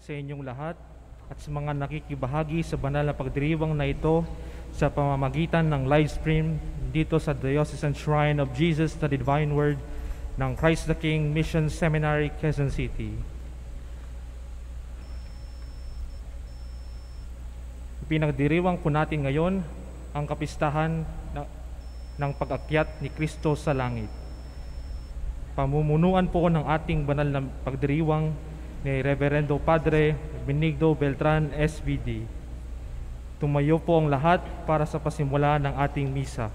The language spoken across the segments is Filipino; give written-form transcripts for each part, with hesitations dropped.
sa inyong lahat at sa mga nakikibahagi sa banal na pagdiriwang na ito sa pamamagitan ng live stream dito sa Diocesan Shrine of Jesus the Divine Word ng Christ the King Mission Seminary, Quezon City. Pinagdiriwang po natin ngayon ang kapistahan ng pag-akyat ni Kristo sa langit. Pamumunuan po ng ating banal na pagdiriwang ni Reverendo Padre Benigno Beltran, SVD. Tumayo po ang lahat para sa pasimula ng ating misa.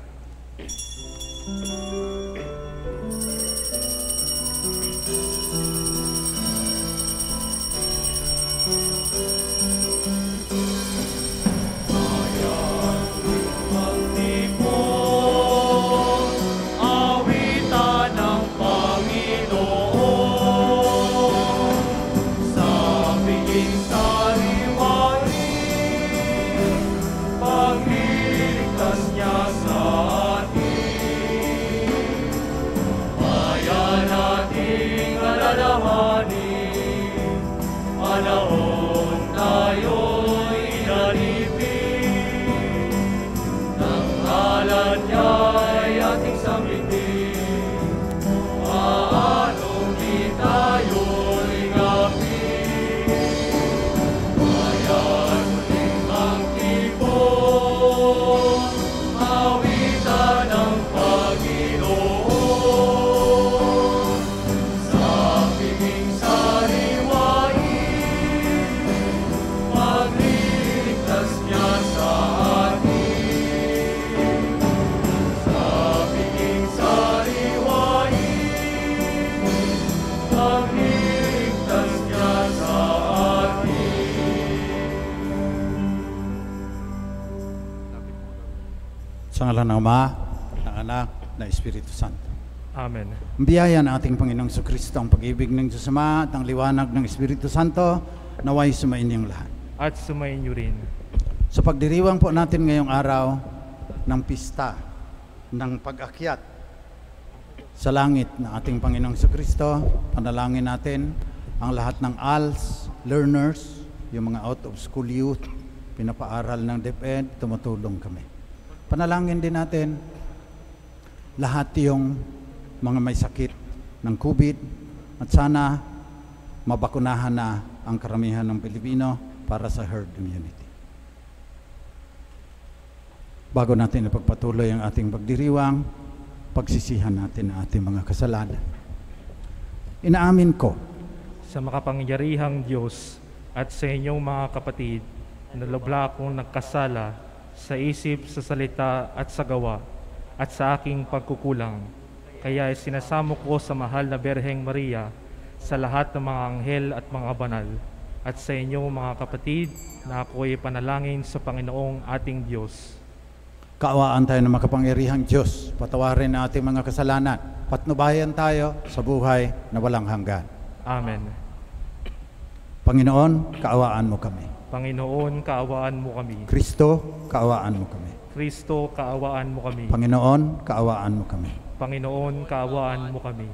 Sa ngalan ng Ama, ng Anak, ng Espiritu Santo. Amen. Ang biyaya ng ating Panginoong Jesucristo, ang pag-ibig ng Diyos Ama at ang liwanag ng Espiritu Santo, naway sumain niyong lahat. At sumain niyo rin. Sa pagdiriwang po natin ngayong araw ng pista ng pag-akyat sa langit ng ating Panginoong Jesucristo, panalangin natin ang lahat ng ALS, learners, yung mga out-of-school youth, pinapaaral ng DepEd, tumutulong kami. Panalangin din natin lahat yung mga may sakit ng COVID at sana mabakunahan na ang karamihan ng Pilipino para sa herd immunity. Bago natin ipagpatuloy ang ating pagdiriwang, pagsisihan natin ang ating mga kasalanan. Inaamin ko Sa makapangyarihang Diyos at sa inyong mga kapatid, na lubla akong nagkasala sa isip, sa salita at sa gawa, at sa aking pagkukulang. Kaya sinasamo ko sa mahal na Berheng Maria, sa lahat ng mga anghel at mga banal, at sa inyong mga kapatid, na ako'y panalangin sa Panginoong ating Diyos. kaawaan tayo ng makapangyarihang Diyos, patawarin ang ating mga kasalanan, patnubayan tayo sa buhay na walang hanggan. Amen. Panginoon, kaawaan mo kami. Panginoon, kaawaan mo kami. Kristo, kaawaan mo kami. Kristo, kaawaan mo kami. Panginoon, kaawaan mo kami. Panginoon, kaawaan mo kami.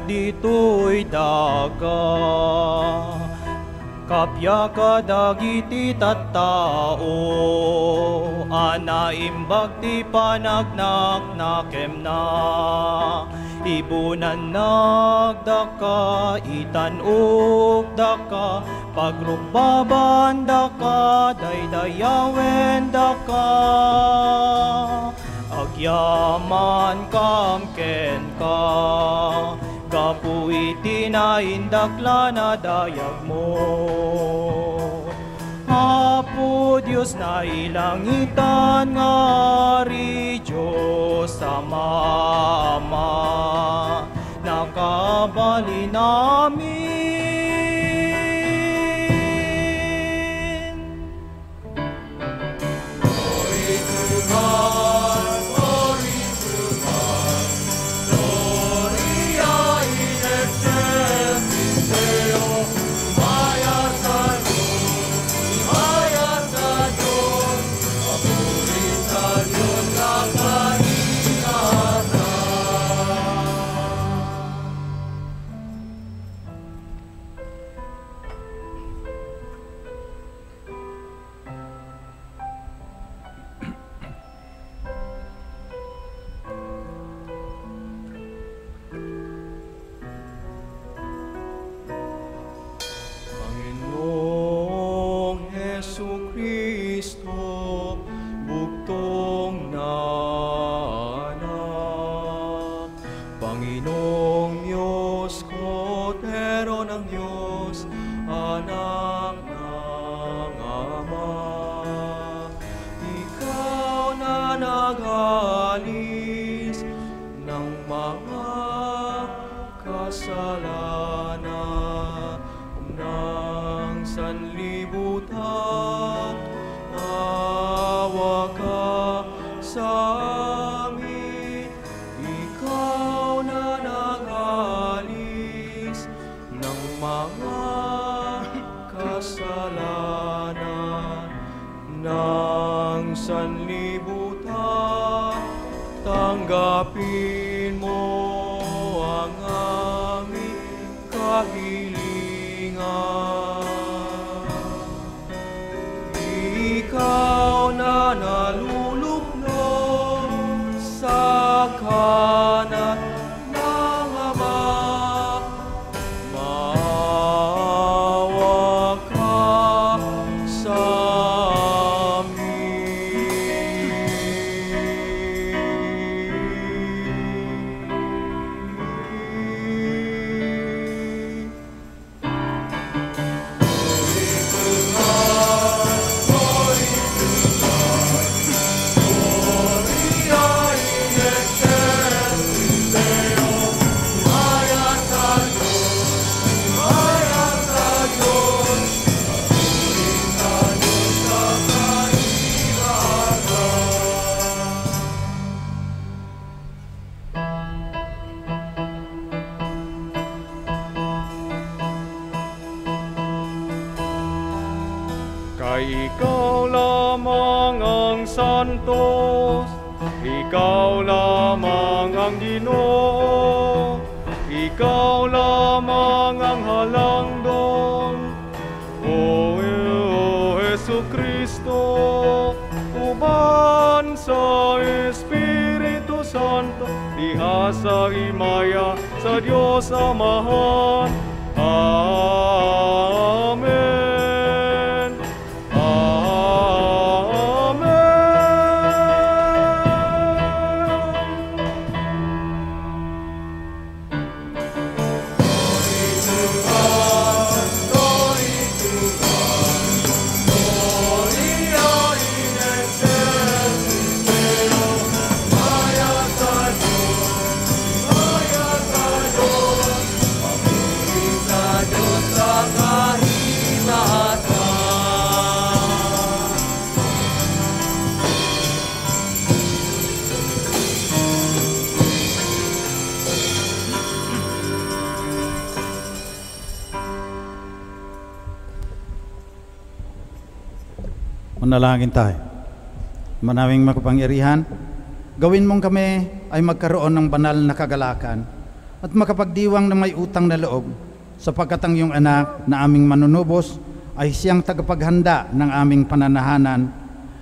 Dito'y daga, kapya kadagiti tattao, anaimbag ti panagnak nakem na, ibunan nagdaka, itanok daka, pagrugbaban daka, daydayawen daka. Agyaman kam ken ka, kapu iti na indakla na dayag mo. Apo Diyos na ilangitan ngari Diyos Ama, nakabali namin. Glory to God, glory to God, Gloria in excelsis Deo, Maya sa Diyos, Maya sa Diyos, papuri sa Diyos na kaingatan. Panginoong Jesucristo, bugtong na anak. Panginoong Diyos, Kordero ng Diyos, anak ng Ama. Ikaw na nag-alis ng mga kasalanan ng sanlibutan, awa ka sa amin. Ikaw na nag-alis ng mga kasalanan ng sanlibutan, tanggapin mo ang aming kahilingan. Ikaw na nalulubnog sa kanan ng Ama, maawa ka sa amin. Kay ikaw lamang ang santos, ikaw lamang ang Ginoo, ikaw lamang ang halangdon. O Jesucristo, uban sa Espiritu Santo, diha sa himaya sa Diyos Amahan. Amen. Manalangin tayo. Manawing makapangyarihan, gawin mong kami ay magkaroon ng banal na kagalakan at makapagdiwang na may utang na loob, sapagkat ang iyong anak na aming manunubos ay siyang tagapaghanda ng aming pananahanan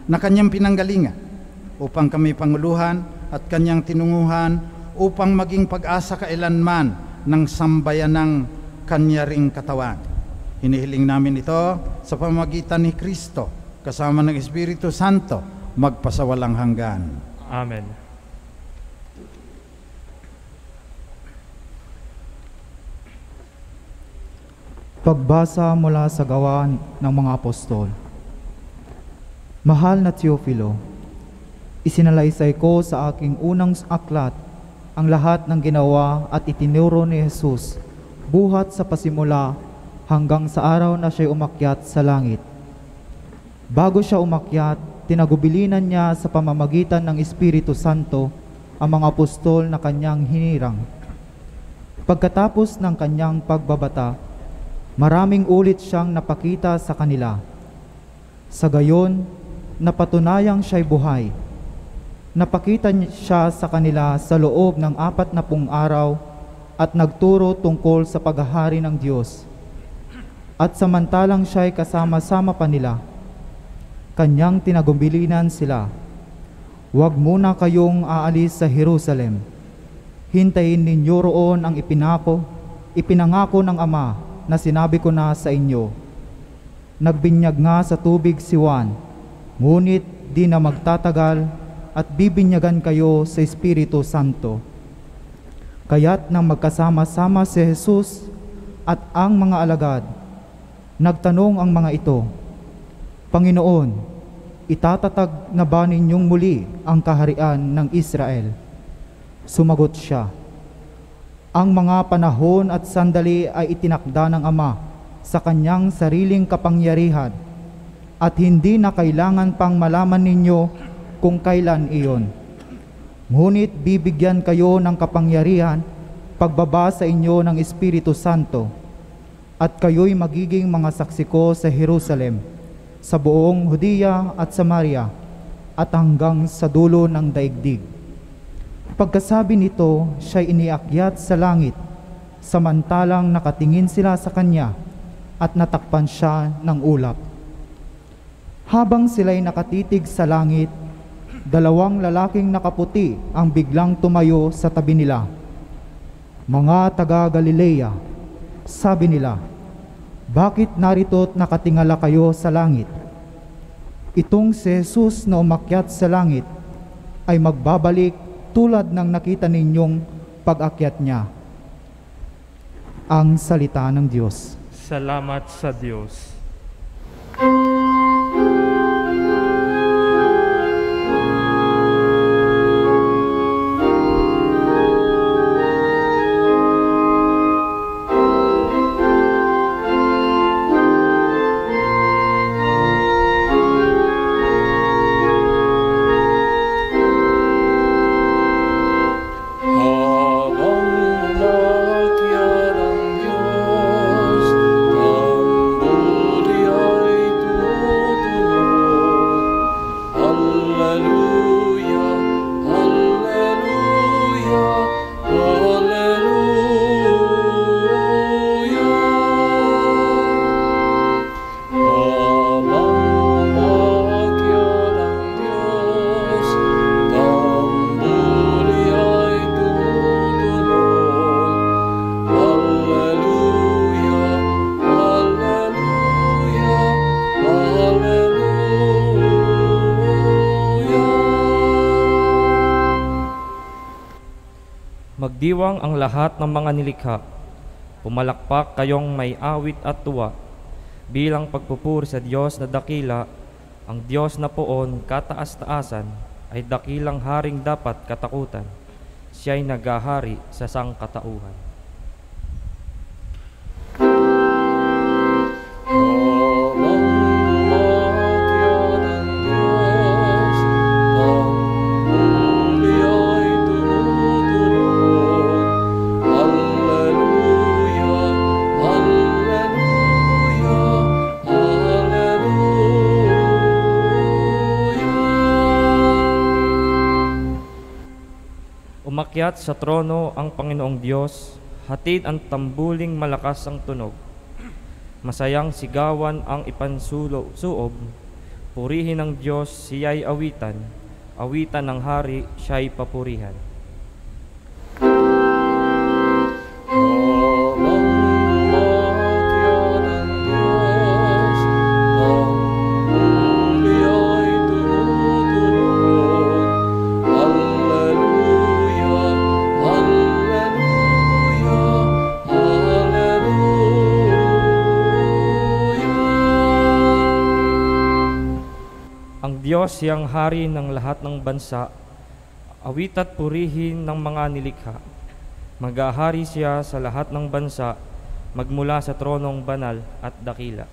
na kanyang pinanggalingan upang kami panguluhan at kanyang tinunguhan upang maging pag-asa kailanman ng sambayan ng kanya ring katawan. Hinihiling namin ito sa pamamagitan ni Kristo kasama ng Espiritu Santo magpasawalang hanggan. Amen. Pagbasa mula sa Gawa ng mga Apostol. Mahal na Teofilo, isinalaysay ko sa aking unang aklat ang lahat ng ginawa at itinuro ni Jesus buhat sa pasimula hanggang sa araw na siya'y umakyat sa langit. Bago siya umakyat, tinagubilinan niya sa pamamagitan ng Espiritu Santo ang mga apostol na kanyang hinirang. Pagkatapos ng kanyang pagbabata, maraming ulit siyang napakita sa kanila. Sa gayon, napatunayang siya'y buhay. Napakita siya sa kanila sa loob ng 40 araw at nagturo tungkol sa paghahari ng Diyos. At samantalang siya'y kasama-sama pa nila, kanyang tinagubilinan sila. Huwag muna kayong aalis sa Jerusalem. Hintayin ninyo roon ang ipinangako ng Ama na sinabi ko na sa inyo. Nagbinyag nga sa tubig si Juan, ngunit di na magtatagal at bibinyagan kayo sa Espiritu Santo. Kaya't nang magkasama-sama si Jesus at ang mga alagad, nagtanong ang mga ito, Panginoon, itatatag na ba ninyong muli ang kaharian ng Israel? Sumagot siya, ang mga panahon at sandali ay itinakda ng Ama sa kanyang sariling kapangyarihan at hindi na kailangan pang malaman ninyo kung kailan iyon. Ngunit bibigyan kayo ng kapangyarihan pagbaba sa inyo ng Espiritu Santo at kayo'y magiging mga saksi ko sa Jerusalem, sa buong Judea at Samaria at hanggang sa dulo ng daigdig. Pagkasabi nito, siya'y iniakyat sa langit, samantalang nakatingin sila sa kanya at natakpan siya ng ulap. Habang sila'y nakatitig sa langit, 2 lalaking nakaputi ang biglang tumayo sa tabi nila. Mga taga Galilea, sabi nila, bakit narito't nakatingala kayo sa langit? Itong si Jesus na umakyat sa langit ay magbabalik tulad ng nakita ninyong pag-akyat niya. Ang salita ng Diyos. Salamat sa Diyos. Magdiwang ang lahat ng mga nilikha. Pumalakpak kayong may awit at tuwa bilang pagpupuri sa Diyos na dakila. Ang Diyos na poon kataas-taasan ay dakilang haring dapat katakutan. Siya'y naghahari sa sangkatauhan. Umakyat sa trono ang Panginoong Diyos, hatid ang tambuling malakas ang tunog. Masayang sigawan ang ipansuob, purihin ng Diyos siya'y awitan, awitan ng hari siya'y papurihan. Diyos siyang hari ng lahat ng bansa, awit at purihin ng mga nilikha. Maghahari siya sa lahat ng bansa, magmula sa tronong banal at dakila.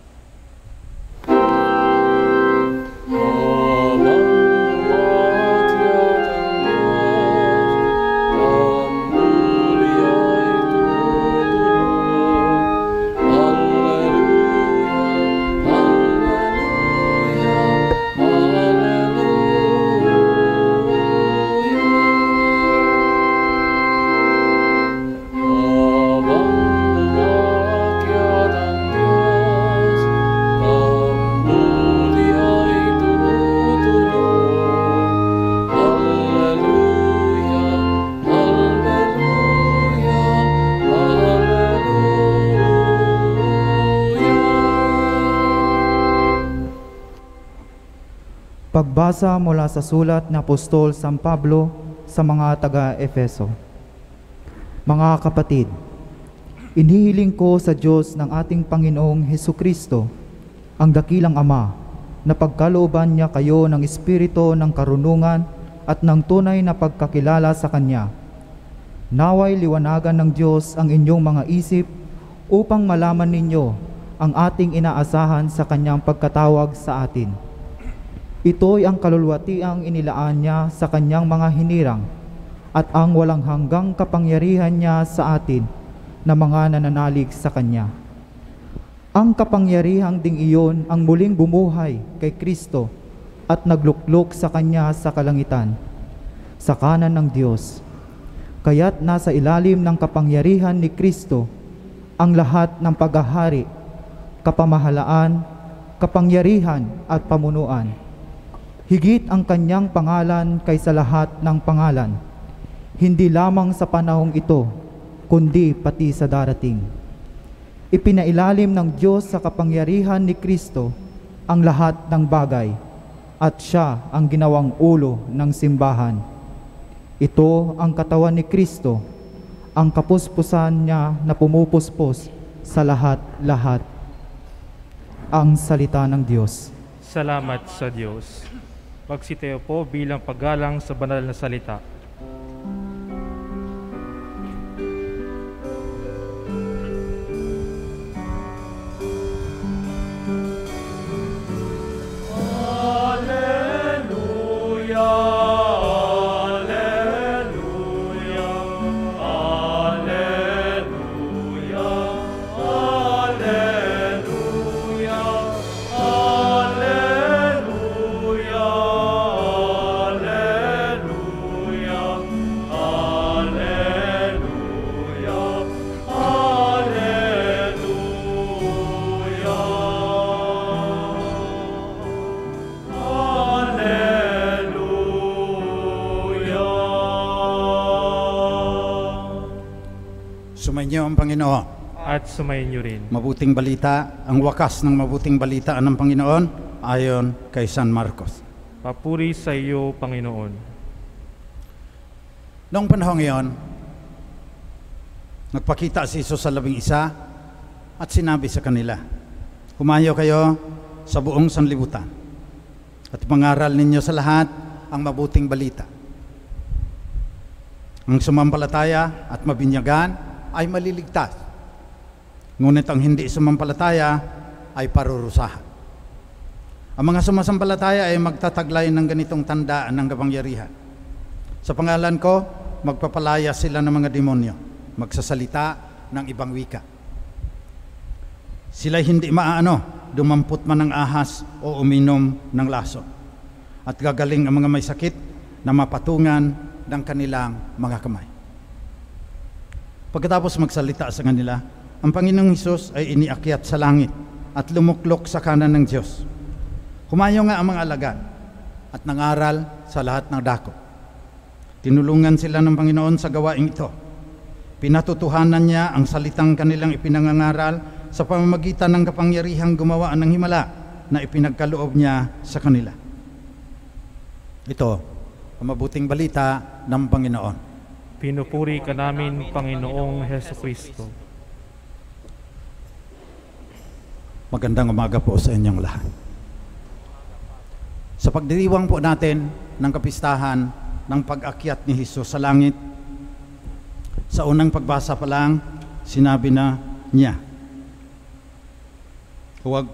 Pagbasa mula sa sulat ni Apostol San Pablo sa mga taga-Efeso. Mga kapatid, inihiling ko sa Diyos ng ating Panginoong Hesukristo, ang dakilang Ama, na pagkalooban niya kayo ng espiritu ng karunungan at ng tunay na pagkakilala sa Kanya. Naway liwanagan ng Diyos ang inyong mga isip upang malaman ninyo ang ating inaasahan sa Kanyang pagkatawag sa atin. Ito'y ang kalulwatiang inilaan niya sa Kanyang mga hinirang at ang walang hanggang kapangyarihan niya sa atin na mga nananalig sa Kanya. Ang kapangyarihang ding iyon ang muling bumuhay kay Kristo at nagluklok sa Kanya sa kalangitan, sa kanan ng Diyos. Kaya't nasa ilalim ng kapangyarihan ni Kristo ang lahat ng paghahari, kapamahalaan, kapangyarihan at pamunuan. Higit ang Kanyang pangalan kaysa lahat ng pangalan, hindi lamang sa panahong ito, kundi pati sa darating. Ipinailalim ng Diyos sa kapangyarihan ni Kristo ang lahat ng bagay, at Siya ang ginawang ulo ng simbahan. Ito ang katawan ni Kristo, ang kapuspusan niya na pumupuspos sa lahat-lahat. Ang salita ng Diyos. Salamat sa Diyos. Magsitayo po bilang paggalang sa banal na salita. Sumainyo ang Panginoon. At sumainyo rin. Mabuting balita, ang wakas ng mabuting balita ng Panginoon ayon kay San Marcos. Papuri sa iyo, Panginoon. Noong panahong iyon, nagpakita si Jesus sa 11 at sinabi sa kanila, "Humayo kayo sa buong sanlibutan at mangaral ninyo sa lahat ang mabuting balita. Ang sumampalataya at mabinyagan ay maliligtas, ngunit ang hindi sumampalataya ay parurusahan. Ang mga sumasampalataya ay magtataglay ng ganitong tandaan ng kapangyarihan. Sa pangalan ko, magpapalaya sila ng mga demonyo, magsasalita ng ibang wika. Sila'y hindi dumampot man ng ahas o uminom ng lason, at gagaling ang mga may sakit na mapatungan ng kanilang mga kamay." Pagkatapos magsalita sa kanila, ang Panginoong Hesus ay iniakyat sa langit at lumuklok sa kanan ng Diyos. Humayo nga ang mga alagad at nangaral sa lahat ng dako. Tinulungan sila ng Panginoon sa gawaing ito. Pinatutuhanan niya ang salitang kanilang ipinangangaral sa pamamagitan ng kapangyarihang gumawa ng himala na ipinagkaloob niya sa kanila. Ito ang mabuting balita ng Panginoon. Pinupuri ka namin, Panginoong Hesukristo. Magandang umaga po sa inyong lahat. Sa pagdiriwang po natin ng kapistahan ng pag-akyat ni Jesus sa langit, sa unang pagbasa pa lang, sinabi na niya, huwag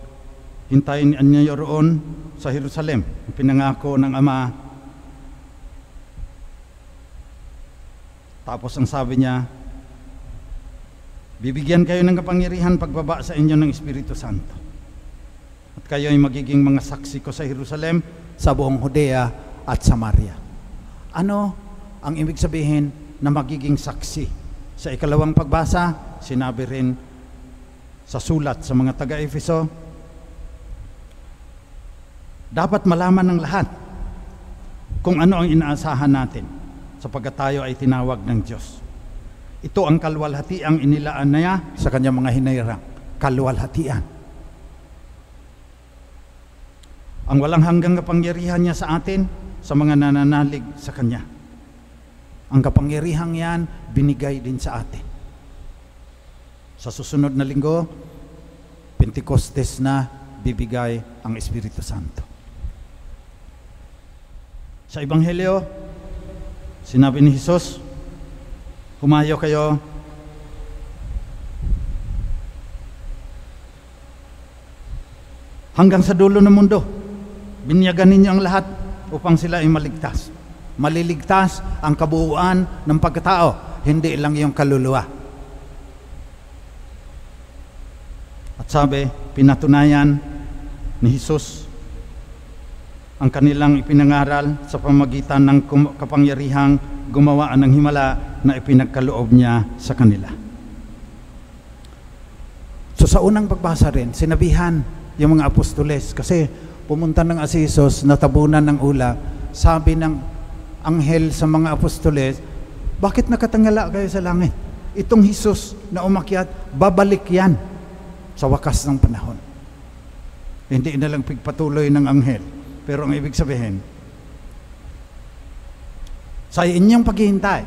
hintayin niya roon sa Jerusalem, pinangako ng Ama. Tapos ang sabi niya, bibigyan kayo ng kapangyarihan pagbaba sa inyo ng Espiritu Santo. At kayo ay magiging mga saksi ko sa Jerusalem, sa buong Judea at Samaria. Ano ang ibig sabihin na magiging saksi? Sa ikalawang pagbasa, sinabi rin sa sulat sa mga taga-Efeso, dapat malaman ng lahat kung ano ang inaasahan natin sapagkat tayo ay tinawag ng Diyos. Ito ang kalwalhatiang inilaan niya sa kanyang mga hinirang. Kalwalhatian. Ang walang hanggang kapangyarihan niya sa atin, sa mga nananalig sa Kanya. Ang kapangyarihang yan, binigay din sa atin. Sa susunod na linggo, Pentecostes na bibigay ang Espiritu Santo. Sa Ebanghelyo, sinabi ni Jesus, humayo kayo hanggang sa dulo ng mundo. Binyagan ninyo ang lahat upang sila ay maligtas. Maliligtas ang kabuuan ng pagkatao, hindi lang yung kaluluwa. At sabi, pinatunayan ni Jesus ang kanilang ipinangaral sa pamagitan ng kapangyarihang gumawaan ng himala na ipinagkaloob niya sa kanila. So sa unang pagbasa rin, sinabihan yung mga apostoles, kasi pumunta ng Jesus, natabunan ng ulap, sabi ng anghel sa mga apostoles, bakit nakatangala kayo sa langit? Itong Jesus na umakyat, babalik yan sa wakas ng panahon. Hindi na lang pigpatuloy ng anghel. Pero ang ibig sabihin, sa inyong paghihintay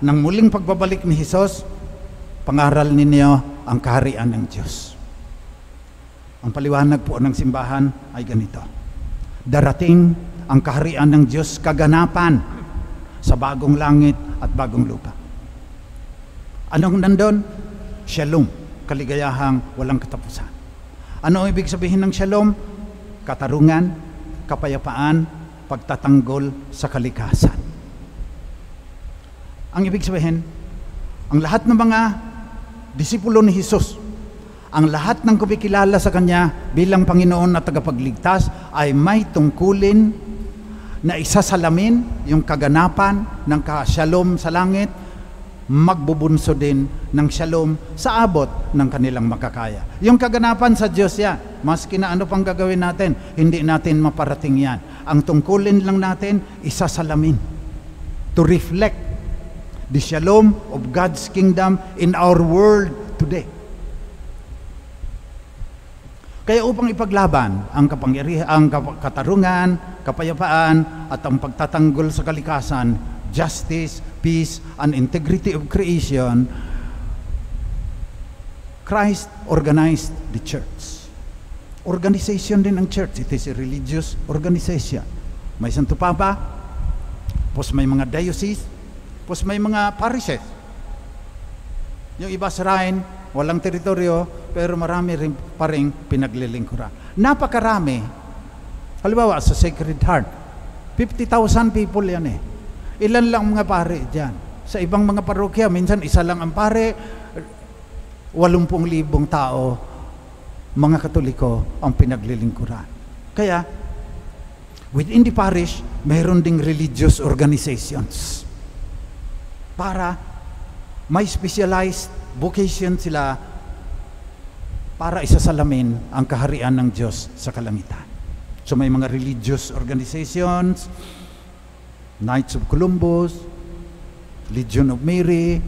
ng muling pagbabalik ni Jesus, pangaral ninyo ang kaharian ng Diyos. Ang paliwanag po ng simbahan ay ganito. Darating ang kaharian ng Diyos, kaganapan sa bagong langit at bagong lupa. Anong nandun? Shalom, kaligayahang walang katapusan. Ano ang ibig sabihin ng shalom? Katarungan, kapayapaan, pagtatanggol sa kalikasan. Ang ibig sabihin, ang lahat ng mga disipulo ni Jesus, ang lahat ng kumikilala sa Kanya bilang Panginoon at tagapagligtas ay may tungkulin na isasalamin yung kaganapan ng shalom sa langit, magbubunso din ng shalom sa abot ng kanilang makakaya. Yung kaganapan sa Diyos yan, maski na ano pang gagawin natin, hindi natin maparating yan. Ang tungkulin lang natin, isasalamin to reflect the shalom of God's kingdom in our world today. Kaya upang ipaglaban ang kapangyarihan, ang katarungan, kapayapaan at ang pagtatanggol sa kalikasan, justice, peace, and integrity of creation, Christ organized the church. Organization din ang church. It is a religious organization. May Santo Papa, pos may mga diocese, pos may mga parishes. Yung iba sirain, walang teritoryo, pero marami rin pa rin pinaglilingkuran. Napakarami. Halimbawa, sa Sacred Heart, 50,000 people yan eh. Ilan lang mga pare dyan. Sa ibang mga parokya, minsan isa lang ang pare, 80,000 tao, mga Katoliko, ang pinaglilingkuran. Kaya, within the parish, mayroon ding religious organizations. Para may specialized vocation sila para isasalamin ang kaharian ng Diyos sa kalangitan. So may mga religious organizations, Knights of Columbus, Legion of Mary,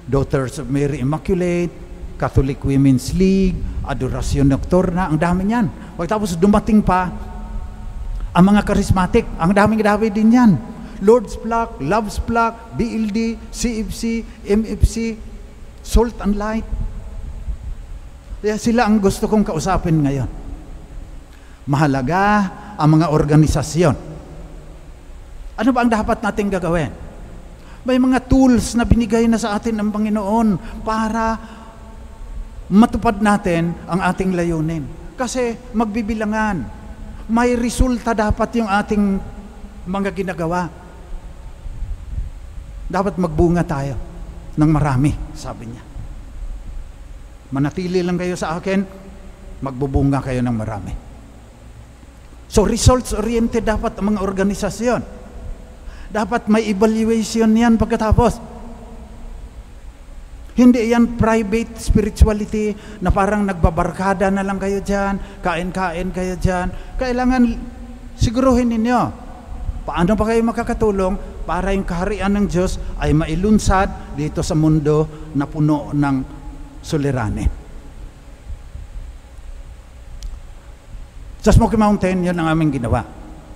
Daughters of Mary Immaculate, Catholic Women's League, Adoración Nocturna, ang dami niyan. Pagkatapos dumating pa ang mga charismatic, ang daming din yan. Lord's Flock, Love's Flock, BLD, CFC, MFC, Salt and Light. Kaya sila ang gusto kong kausapin ngayon. Mahalaga ang mga organisasyon. Ano ba ang dapat natin gagawin? May mga tools na binigay na sa atin ng Panginoon para matupad natin ang ating layunin. Kasi magbibilangan. May resulta dapat yung ating mga ginagawa. Dapat magbunga tayo ng marami, sabi niya. Manatili lang kayo sa akin, magbubunga kayo ng marami. So results-oriented dapat ang mga organisasyon. Dapat may evaluation yan pagkatapos. Hindi yan private spirituality na parang nagbabarkada na lang kayo dyan, kain-kain kayo dyan. Kailangan siguruhin ninyo, paano pa kayo makakatulong para yung kaharian ng Diyos ay mailunsad dito sa mundo na puno ng suliranin. Sa Smoky Mountain, yun ang aming ginawa.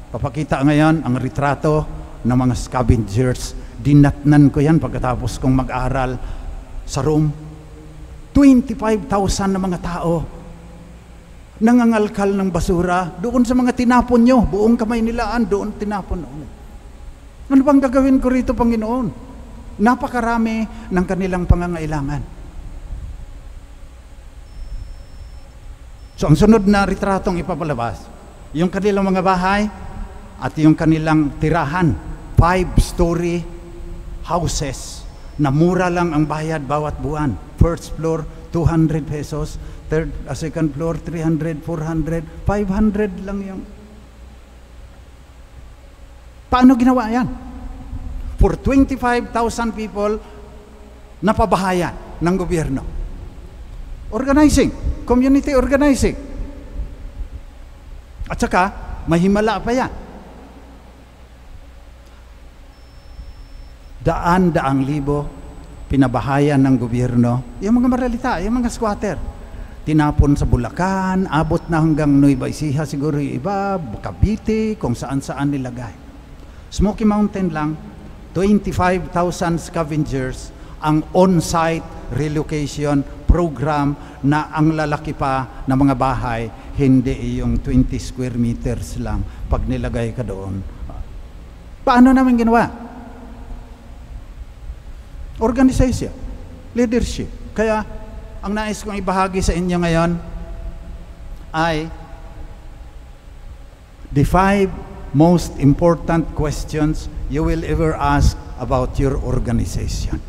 Papakita ngayon ang retrato ng mga scavengers. Dinatnan ko yan pagkatapos kong mag-aral sa Rome. 25,000 na mga tao nangangalkal ng basura doon sa mga tinapon nyo. Buong kamay nilaan doon tinapon. Ano bang gagawin ko rito, Panginoon? Napakarami ng kanilang pangangailangan. So ang sunod na retratong ipapalabas, yung kanilang mga bahay at yung kanilang tirahan. 5-story houses na mura lang ang bayad bawat buwan. First floor, 200 pesos. Second floor, 300, 400, 500 lang yung. Paano ginawa yan? For 25,000 people, napabahayan ng gobyerno. Organizing, community organizing. At saka, mahimala pa yan. Daan-daang libo pinabahayan ng gobyerno yung mga maralita, yung mga squatter. Tinapon sa Bulacan, abot na hanggang Nueva Ecija, siguro yung iba, Cavite, kung saan-saan nilagay. Smoky Mountain lang, 25,000 scavengers ang on-site relocation program na ang lalaki pa ng mga bahay, hindi yung 20 square meters lang pag nilagay ka doon. Paano namin ginawa? Organization, leadership. Kaya, ang nais kong ibahagi sa inyo ngayon ay the 5 most important questions you will ever ask about your organization.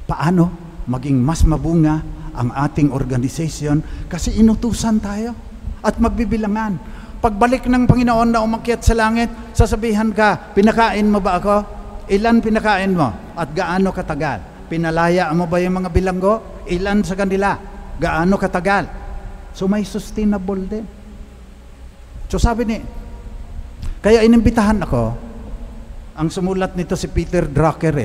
Paano maging mas mabunga ang ating organization? Kasi inutusan tayo at magbibilangan. Pagbalik ng Panginoon na umakyat sa langit, sasabihan ka, pinakain mo ba ako? Ilan pinakain mo? At gaano katagal? Pinalaya mo ba yung mga bilanggo? Ilan sa kanila? Gaano katagal? So may sustainable din. So sabi ni, kaya inimbitahan ako, ang sumulat nito si Peter Drucker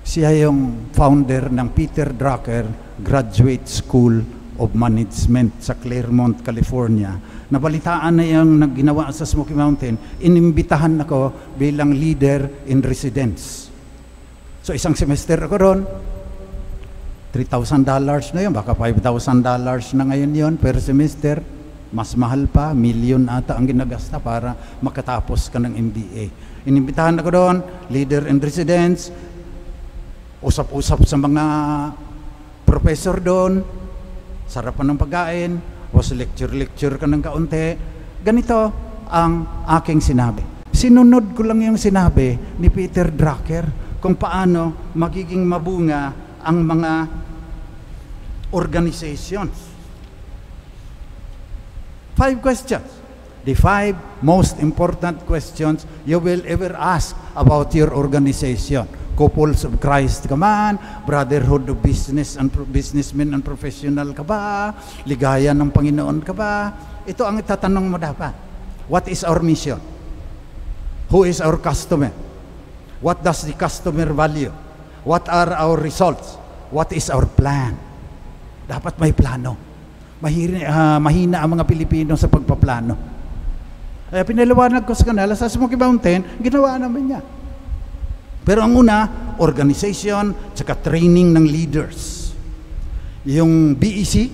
Siya yung founder ng Peter Drucker Graduate School of Management sa Claremont, California. Nabalitaan na yung ginawa sa Smoky Mountain, inimbitahan ako bilang leader in residence. So isang semester ako ron, $3,000 na yun, baka $5,000 na ngayon yun per semester. Mas mahal pa, milyon ata ang ginagasta para makatapos ka ng MBA. Inimbitahan ako doon, leader in residence, usap-usap sa mga professor doon, sarapan ng pagkain, was lecture ka ng kaunti. Ganito ang aking sinabi. Sinunod ko lang yung sinabi ni Peter Drucker kung paano magiging mabunga ang mga organizations. 5 questions. The 5 most important questions you will ever ask about your organization. Couples of Christ ka man, brotherhood of business and businessmen and professional ka ba, ligaya ng Panginoon ka ba? Ito ang itatanong mo dapat. What is our mission? Who is our customer? What does the customer value? What are our results? What is our plan? Dapat may plano. Mahina ang mga Pilipino sa pagpaplano. Pinaliwanag ko sa kanila sa Smoky Mountain, ginawa naman niya. Pero ang una, organization, tsaka training ng leaders. Yung BEC,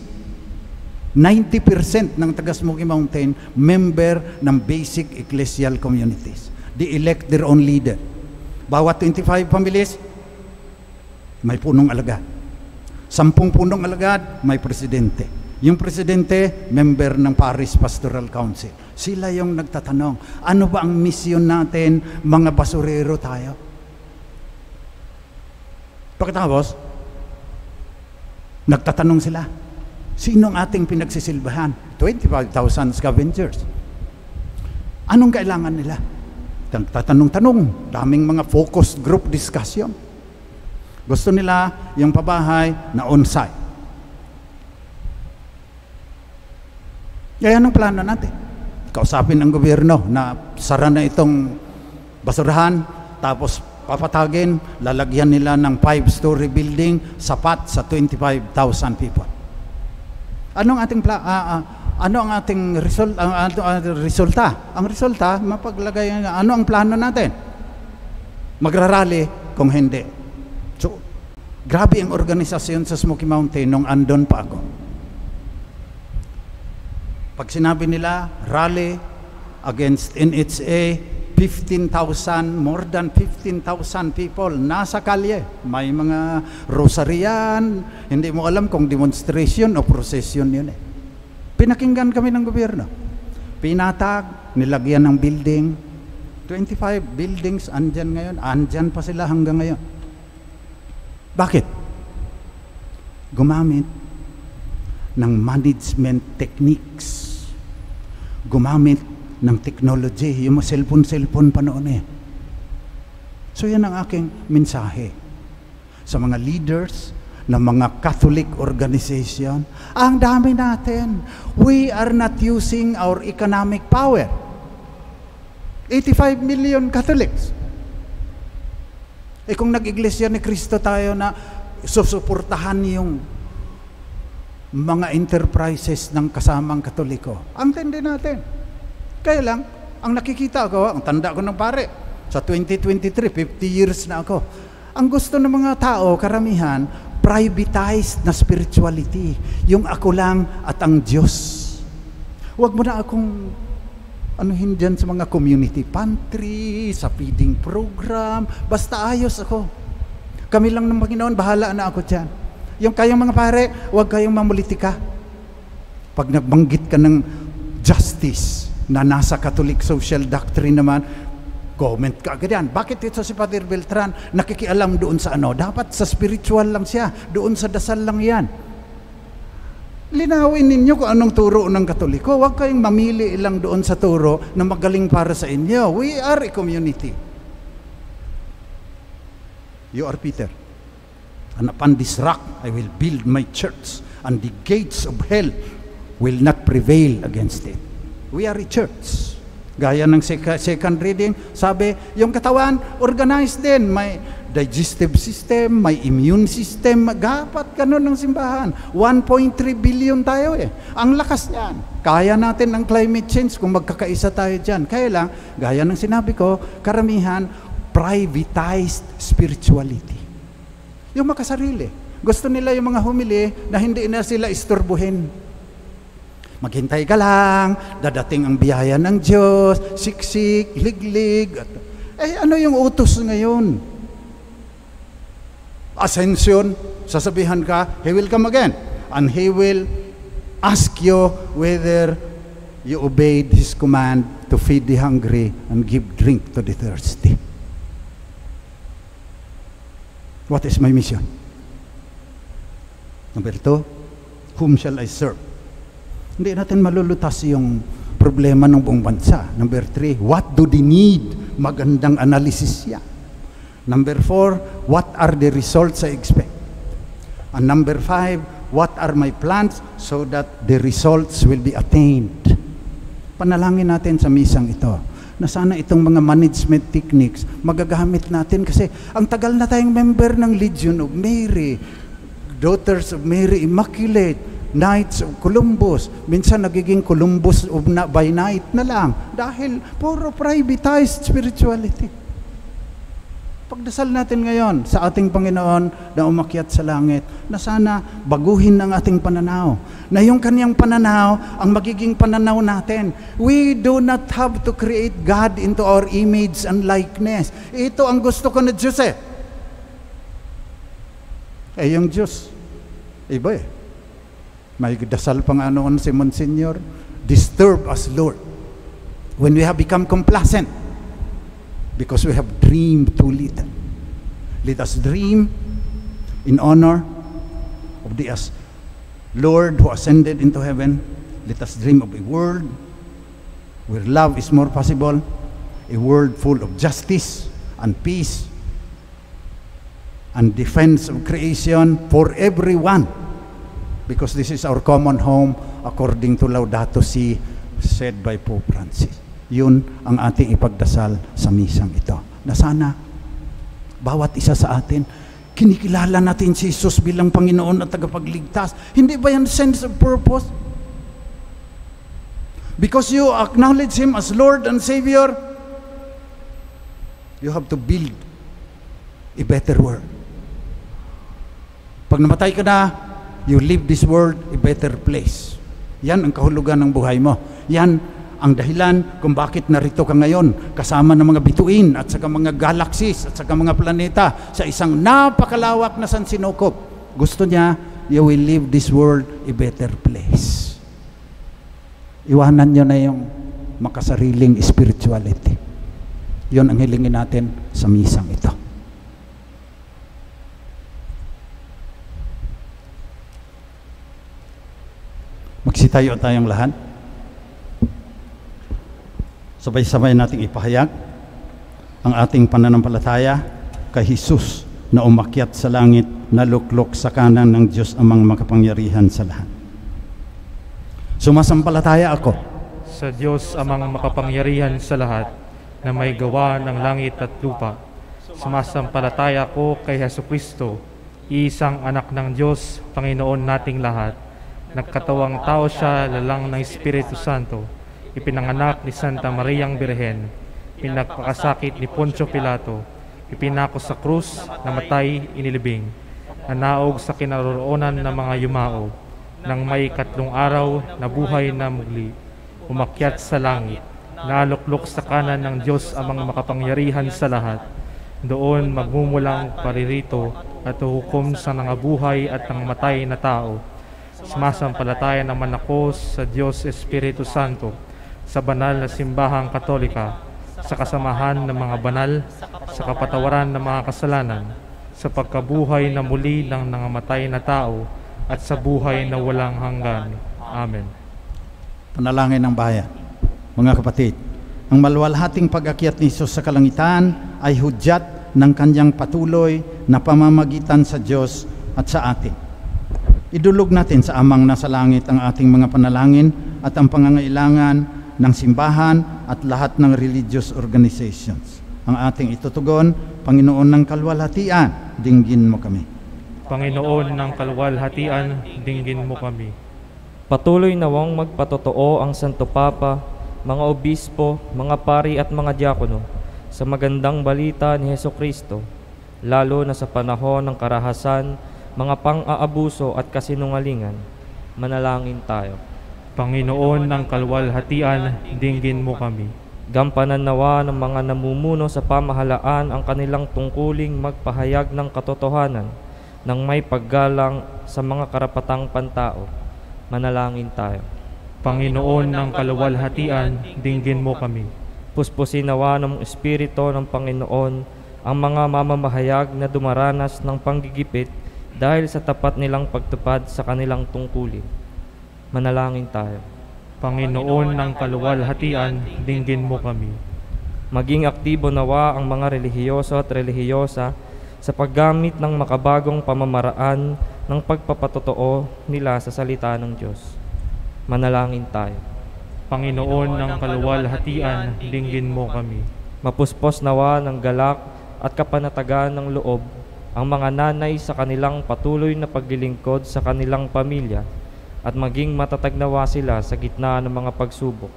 90% ng taga Smoky Mountain, member ng basic ecclesial communities. They elect their own leader. Bawat 25 families, may punong alagad. 10 punong alagad, may presidente. Yung presidente, member ng Parish Pastoral Council. Sila yung nagtatanong, ano ba ang misyon natin, mga basurero tayo? Pagkatapos, nagtatanong sila, sinong ating pinagsisilbahan? 25,000 scavengers. Anong kailangan nila? Tatanong-tanong, daming mga focus group discussion. Gusto nila yung pabahay na on-site. Kaya anong plano natin? Kausapin ang gobyerno na sara na itong basurahan, tapos papatagin, lalagyan nila ng 5-story building, sapat sa 25,000 people. Anong ating ano ang ating resulta? Ang resulta, mapaglagay ano ang plano natin? Magrarally kung hindi. So, grabe ang organisasyon sa Smoky Mountain nung andon pa ako. Pag sinabi nila, rally against NHA, 15,000, more than 15,000 people nasa kalye. May mga rosaryan, hindi mo alam kung demonstration o procession yun eh. Pinakinggan kami ng gobyerno. Pinatag, nilagyan ng building. 25 buildings andyan ngayon. Andyan pa sila hanggang ngayon. Bakit? Gumamit ng management techniques. Gumamit ng technology, yung cellphone pa noon eh. So yan ang aking mensahe sa mga leaders ng mga Catholic organization. Ang dami natin. We are not using our economic power. 85 million Catholics. Kung nag-Iglesia ni Cristo tayo na susuportahan yung mga enterprises ng kasamang Katoliko, ang tindi natin. Kaya lang, ang nakikita ko, ang tanda ko ng pare, sa 2023, 50 years na ako. Ang gusto ng mga tao, karamihan, privatized na spirituality. Yung ako lang at ang Diyos. Huwag mo na akong anuhin dyan sa mga community pantry, sa feeding program, basta ayos ako. Kami lang ng Panginoon, bahala na ako dyan. Yung kayong mga pare, huwag kayong mamulitika. Pag nagbanggit ka ng justice na nasa Catholic social doctrine naman, comment ka agad yan. Bakit ito si Father Beltran nakikialam doon sa ano? Dapat sa spiritual lang siya, doon sa dasal lang yan. Linawin ninyo kung anong turo ng Katoliko. Huwag kayong mamili lang doon sa turo na magaling para sa inyo. We are a community. You are Peter. And upon this rock I will build my church, and the gates of hell will not prevail against it. We are a church. Gaya ng second reading, sabi, yung katawan, organized din. May digestive system, may immune system. Dapat ganun ng simbahan. 1.3 billion tayo eh. Ang lakas niyan. Kaya natin ang climate change kung magkakaisa tayo dyan. Kaya lang, gaya ng sinabi ko, karamihan, privatized spirituality. Yung makasarili. Gusto nila yung mga humili na hindi na sila istorbohin. Maghintay ka lang, dadating ang biyaya ng Diyos, siksik, liglig. Ano yung utos ngayon? Ascension, sasabihan ka, He will come again. And He will ask you whether you obeyed His command to feed the hungry and give drink to the thirsty. What is my mission? Number 2, whom shall I serve? Hindi natin malulutas yung problema ng buong bansa. Number 3, what do they need? Magandang analysis yan. Number 4, what are the results I expect? And number 5, what are my plans so that the results will be attained? Panalangin natin sa misang ito na sana itong mga management techniques magagamit natin kasi ang tagal na tayong member ng Legion of Mary, Daughters of Mary Immaculate, Knights of Columbus. Minsan nagiging Columbus by night na lang dahil puro privatized spirituality. Pagdasal natin ngayon sa ating Panginoon na umakyat sa langit, na sana baguhin ang ating pananaw. Na yung kanyang pananaw, ang magiging pananaw natin. We do not have to create God into our image and likeness. Ito ang gusto ko na Diyos eh. Yung Diyos, iba eh. May dasal pang anoon si Monsignor, disturb us, Lord, when we have become complacent, because we have dreamed too little. Let us dream in honor of the Lord who ascended into heaven. Let us dream of a world where love is more possible, a world full of justice and peace and defense of creation for everyone, because this is our common home according to Laudato Si said by Pope Francis. Yun ang ating ipagdasal sa misang ito. Na sana, bawat isa sa atin, kinikilala natin si Jesus bilang Panginoon at tagapagligtas. Hindi ba yan sense of purpose? Because you acknowledge Him as Lord and Savior, you have to build a better world. Pag namatay ka na, you leave this world a better place. Yan ang kahulugan ng buhay mo. Yan ang dahilan kung bakit narito ka ngayon kasama ng mga bituin at saka mga galaxies at saka mga planeta sa isang napakalawak na sansinukop. Gusto niya, you will leave this world a better place. Iwanan niyo na yung makasariling spirituality. Yun ang hilingin natin sa misang ito. Magsitayo tayong lahat. Sabay-sabay nating ipahayag ang ating pananampalataya kay Jesus na umakyat sa langit, na luklok sa kanan ng Diyos amang makapangyarihan sa lahat. Sumasampalataya ako sa Diyos amang makapangyarihan sa lahat, na may gawa ng langit at lupa. Sumasampalataya ko kay Jesucristo, isang anak ng Diyos, Panginoon nating lahat. Nagkatawang tao siya, lalang ng Espiritu Santo, ipinanganak ni Santa Mariang Birhen, pinagpakasakit ni Poncio Pilato, ipinako sa krus, namatay, inilibing, nanaog sa kinaroroonan ng mga yumao, nang may 3 araw na buhay na muli, umakyat sa langit, naluklok sa kanan ng Diyos amang makapangyarihan sa lahat. Doon magmumulang paririto at hukom sa nangabuhay at nangamatay na tao. Sumasampalataya naman ako sa Diyos Espiritu Santo, sa banal na simbahang Katolika, sa kasamahan ng mga banal, sa kapatawaran ng mga kasalanan, sa pagkabuhay na muli ng nangamatay na tao, at sa buhay na walang hanggan. Amen. Panalangin ng bayan. Mga kapatid, ang maluwalhating pag-akyat ni Jesus sa kalangitan ay hudyat ng kanyang patuloy na pamamagitan sa Diyos at sa atin. Idulog natin sa Amang nasa langit ang ating mga panalangin at ang pangangailangan ng simbahan at lahat ng religious organizations. Ang ating itutugon, Panginoon ng kalwalhatian, dinggin mo kami. Panginoon ng kalwalhatian, dinggin mo kami. Patuloy nawang magpatotoo ang Santo Papa, mga obispo, mga pari at mga diakono sa magandang balita ni Jesucristo, lalo na sa panahon ng karahasan, mga pang-aabuso at kasinungalingan. Manalangin tayo. Panginoon ng kalwalhatian, dinggin mo kami. Gampanan nawa ng mga namumuno sa pamahalaan ang kanilang tungkuling magpahayag ng katotohanan ng may paggalang sa mga karapatang pantao. Manalangin tayo. Panginoon ng kalwalhatian, dinggin mo kami. Puspusin nawa ng Espiritu ng Panginoon ang mga mamamahayag na dumaranas ng panggigipit dahil sa tapat nilang pagtupad sa kanilang tungkulin. Manalangin tayo. Panginoon ng kalwalhatian, dinggin mo kami. Maging aktibo nawa ang mga relihiyoso at relihiyosa sa paggamit ng makabagong pamamaraan ng pagpapatotoo nila sa salita ng Diyos. Manalangin tayo. Panginoon ng kalwalhatian, dinggin mo kami. Mapuspos nawa ng galak at kapanatagan ng loob ang mga nanay sa kanilang patuloy na paglilingkod sa kanilang pamilya at maging matatag nawa sila sa gitna ng mga pagsubok.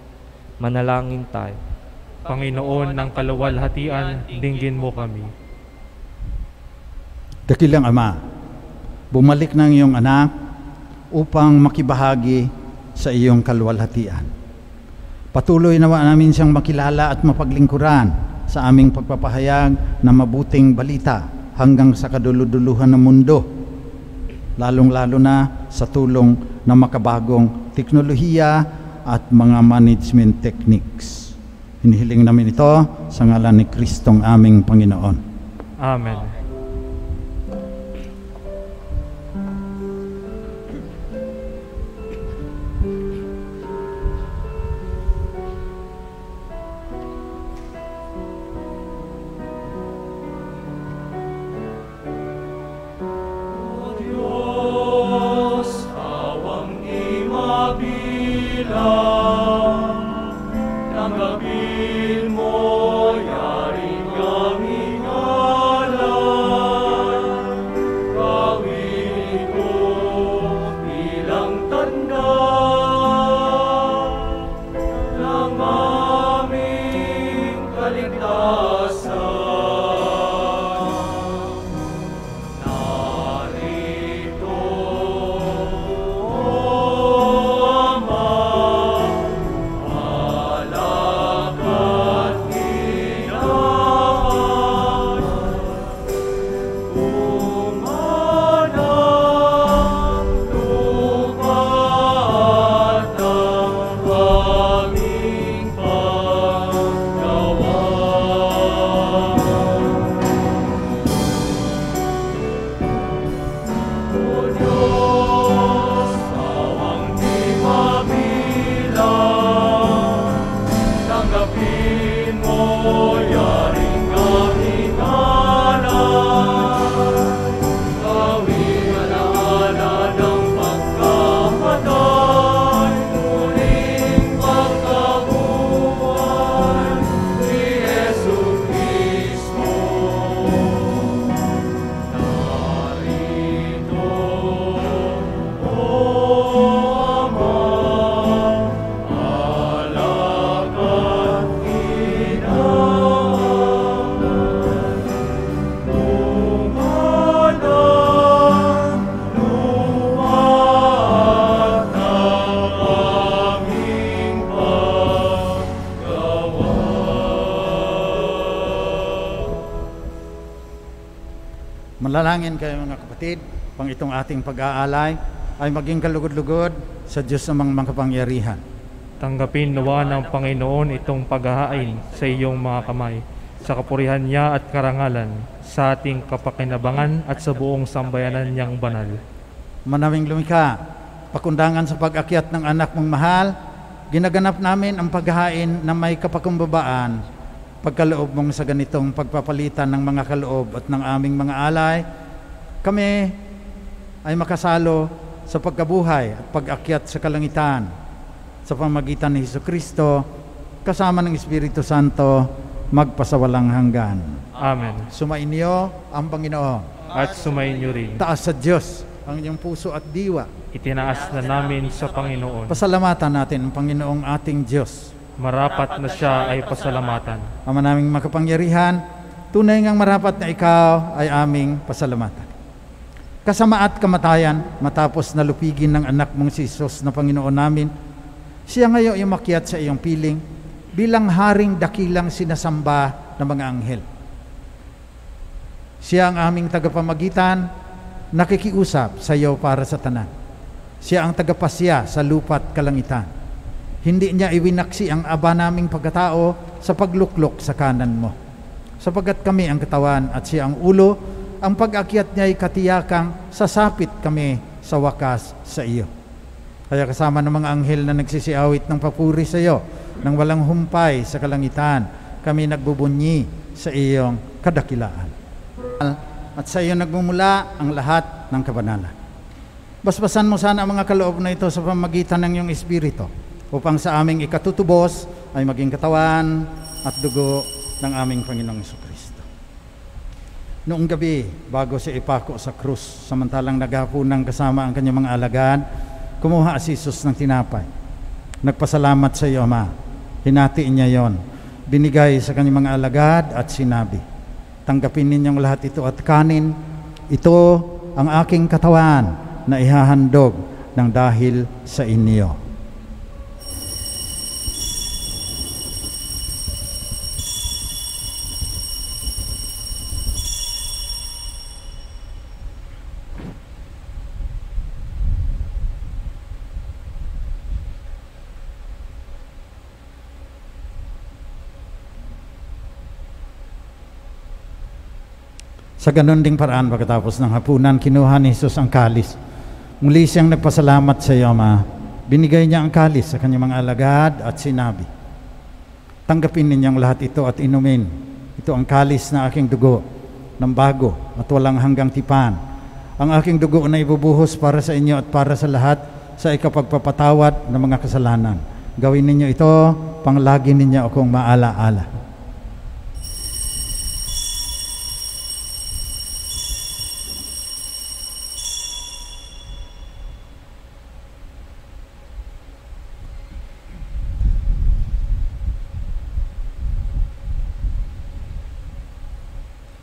Manalangin tayo. Panginoon ng kalwalhatian, dinggin mo kami. Dakilang Ama, bumalik ng iyong anak upang makibahagi sa iyong kaluwalhatian. Patuloy nawa namin siyang makilala at mapaglingkuran sa aming pagpapahayag ng mabuting balita hanggang sa kaduluduluhan ng mundo, lalong-lalo na sa tulong ng makabagong teknolohiya at mga management techniques. Hinihiling namin ito sa ngalan ni Kristong aming Panginoon. Amen. Manalangin kayo mga kapatid, pang itong ating pag-aalay ay maging kalugod-lugod sa Diyos namang makapangyarihan. Tanggapin nawa ng Panginoon itong paghahain sa iyong mga kamay, sa kapurihan niya at karangalan, sa ating kapakinabangan at sa buong sambayanan niyang banal. Manawing lumikha, pakundangan sa pag-akyat ng anak mong mahal, ginaganap namin ang paghahain na may kapakumbabaan. Pagkaloob mong sa ganitong pagpapalitan ng mga kaloob at ng aming mga alay, kami ay makasalo sa pagkabuhay at pag-akyat sa kalangitan sa pamagitan ni Jesucristo kasama ng Espiritu Santo magpasawalang hanggan. Amen. Sumainyo ang Panginoon. At sumayin niyo rin. Taas sa Diyos ang inyong puso at diwa. Itinaas na namin sa Panginoon. Pasalamatan natin ang Panginoong ating Diyos. Marapat na siya ay pasalamatan. Ama naming makapangyarihan, tunay ngang marapat na ikaw ay aming pasalamatan. Kasama at kamatayan, matapos nalupigin ng anak mong si Jesus na Panginoon namin, siya ngayon ay umakyat sa iyong piling bilang haring dakilang sinasamba ng mga anghel. Siya ang aming tagapamagitan, nakikiusap sa iyo para sa tanan. Siya ang tagapasya sa lupa't kalangitan. Hindi niya iwinaksi ang aba naming pagkatao sa pagluklok sa kanan mo. Sapagkat kami ang katawan at siya ang ulo, ang pag-akyat niya ay katiyakang sasapit kami sa wakas sa iyo. Kaya kasama ng mga anghel na nagsisiawit ng papuri sa iyo, nang walang humpay sa kalangitan, kami nagbubunyi sa iyong kadakilaan. At sa iyo nagmumula ang lahat ng kabanalan. Basbasan mo sana ang mga kaloob na ito sa pamagitan ng iyong Espiritu, upang sa aming ikatutubos ay maging katawan at dugo ng aming Panginoong Jesucristo. Noong gabi, bago siya ipako sa krus, samantalang naghapunan kasama ang kanyang mga alagad, kumuha si Jesus ng tinapay. Nagpasalamat sa iyo, Ama. Hinatiin niya yon. Binigay sa kanyang mga alagad at sinabi, tanggapin ninyong lahat ito at kanin. Ito ang aking katawan na ihahandog ng dahil sa inyo. Sa ganun ding paraan, pagkatapos ng hapunan, kinuha ni Jesus ang kalis. Muli siyang nagpasalamat sa iyo, Ama. Binigay niya ang kalis sa kanyang mga alagad at sinabi, tanggapin ninyong lahat ito at inumin. Ito ang kalis na aking dugo, ng bago at walang hanggang tipan. Ang aking dugo na ibubuhos para sa inyo at para sa lahat sa ikapagpapatawad ng mga kasalanan. Gawin ninyo ito, panglagi ninyo akong maala-ala.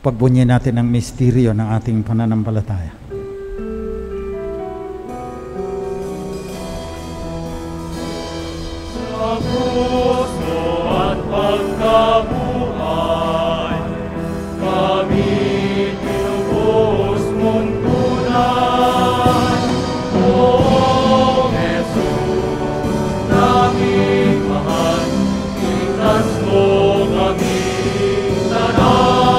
Pagbunyi natin ang misteryo ng ating pananampalataya. Sa puso at pagkabuhay, kami tinubos mong tunay. O Jesus, naming mahal, itas mo kami tanan.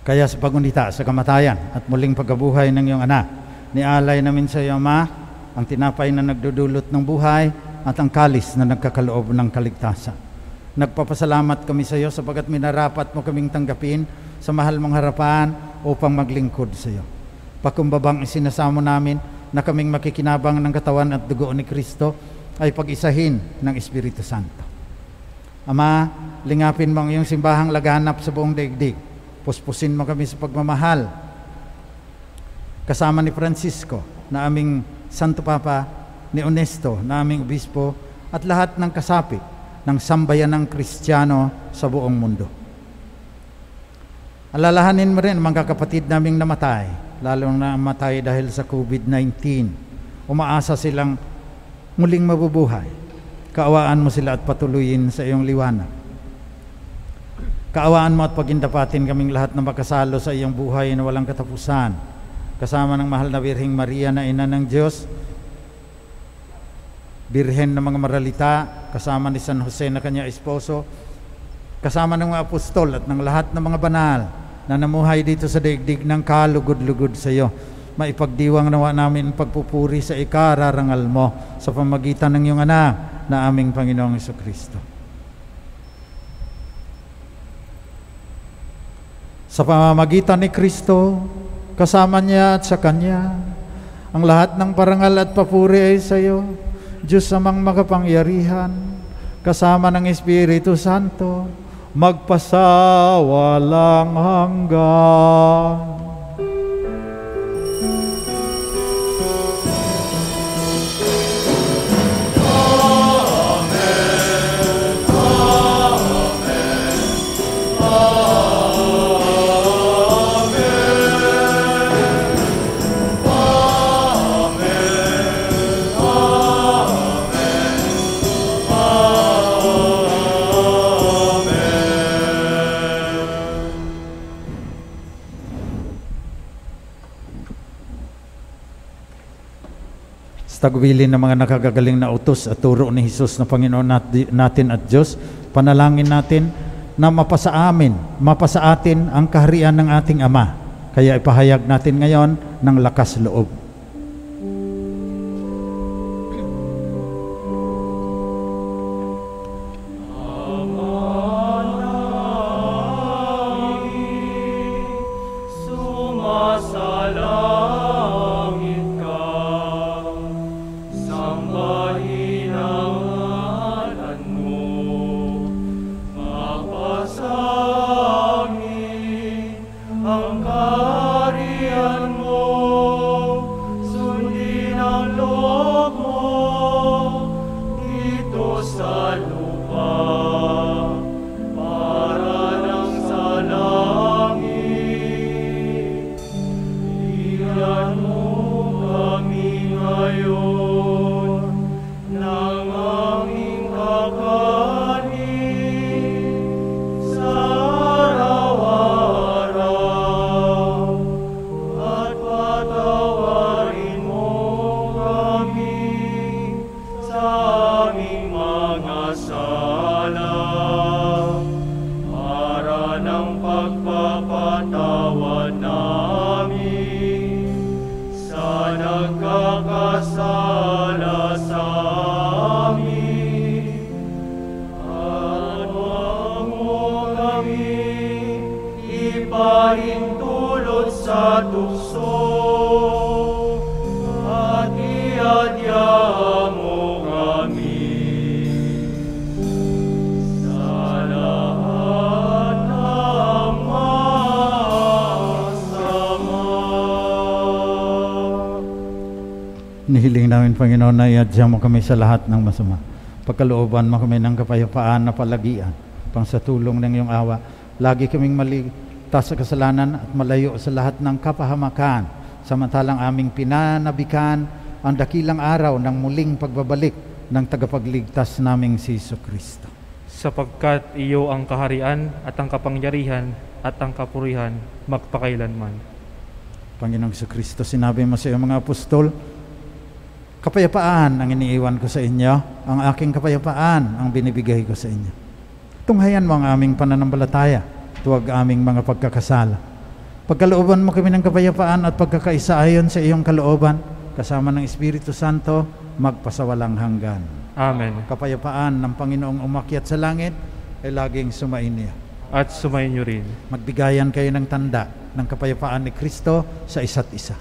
Kaya sa pagunita sa kamatayan at muling pagkabuhay ng iyong anak, nialay namin sa iyo, Ama, ang tinapay na nagdudulot ng buhay at ang kalis na nagkakaloob ng kaligtasan. Nagpapasalamat kami sa iyo sapagat minarapat mo kaming tanggapin sa mahal mong harapan upang maglingkod sa iyo. Pakumbabang isinasamo namin na kaming makikinabang ng katawan at dugo ni Kristo ay pag-isahin ng Espiritu Santo. Ama, lingapin mo ang iyong simbahang laganap sa buong daigdig. Puspusin mo kami sa pagmamahal. Kasama ni Francisco na aming Santo Papa, ni Onesto na aming Obispo, at lahat ng kasapi ng sambayanang Kristiyano sa buong mundo. Alalahanin mo rin ang mga kapatid naming namatay, lalo na namatay dahil sa COVID-19. Umaasa silang muling mabubuhay. Kaawaan mo sila at patuloyin sa iyong liwanag. Kaawaan mo at pagindapatin kaming lahat na makasalo sa iyong buhay na walang katapusan. Kasama ng mahal na Birheng Maria na Ina ng Diyos, Birhen ng mga maralita, kasama ni San Jose na kanya esposo, kasama ng mga apostol at ng lahat ng mga banal na namuhay dito sa daigdig ng kalugod-lugod sa iyo. Maipagdiwang nawa namin pagpupuri sa ikararangal mo sa pamagitan ng iyong anak na aming Panginoong Jesucristo. Sa pamamagitan ni Kristo, kasama niya at sa Kanya, ang lahat ng parangal at papuri ay sa iyo, Diyos amang makapangyarihan, kasama ng Espiritu Santo, magpasawalang hanggan. Tagubilin ng mga nakagagaling na utos at turo ni Jesus na Panginoon natin at Diyos, panalangin natin na mapasa atin ang kaharian ng ating Ama. Kaya ipahayag natin ngayon ng lakas loob. Ang kaharian aming dulot sa tukso, at iadya mo kami sa lahat ng masama. Nihiling namin, Panginoon, na iadya mo kami sa lahat ng masama. Pagkalooban mo kami ng kapayapaan na palagian, pang sa tulong ng iyong awa. Lagi kaming maligtas sa kasalanan at malayo sa lahat ng kapahamakan, samantalang aming pinanabikan ang dakilang araw ng muling pagbabalik ng tagapagligtas naming si Jesucristo. Sapagkat iyo ang kaharian at ang kapangyarihan at ang kapurihan magpakailanman. Panginoong Jesucristo, sinabi mo sa iyong mga apostol, kapayapaan ang iniiwan ko sa inyo, ang aking kapayapaan ang binibigay ko sa inyo. Tunghayan mo ang aming pananampalataya, tuwag aming mga pagkakasala. Pagkalooban mo kami ng kapayapaan at pagkakaisa ayon sa iyong kalooban, kasama ng Espiritu Santo, magpasawalang hanggan. Amen. Kapayapaan ng Panginoong umakyat sa langit ay laging sumainyo. At sumainyo rin. Magbigayan kayo ng tanda ng kapayapaan ni Kristo sa isa't isa.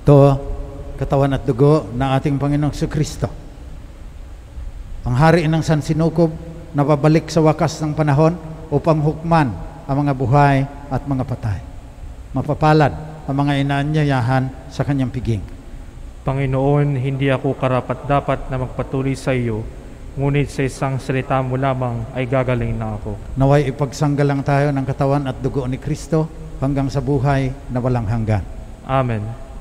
Ito, katawan at dugo ng ating Panginoong Jesucristo. Ang hari ng San Sinukob na babalik sa wakas ng panahon upang hukman ang mga buhay at mga patay. Mapapalad ang mga inaanyayahan sa kanyang piging. Panginoon, hindi ako karapat-dapat na magpatuloy sa iyo, ngunit sa isang salita mo lamang ay gagaling na ako. Naway ipagsanggalang tayo ng katawan at dugo ni Kristo hanggang sa buhay na walang hanggan. Amen.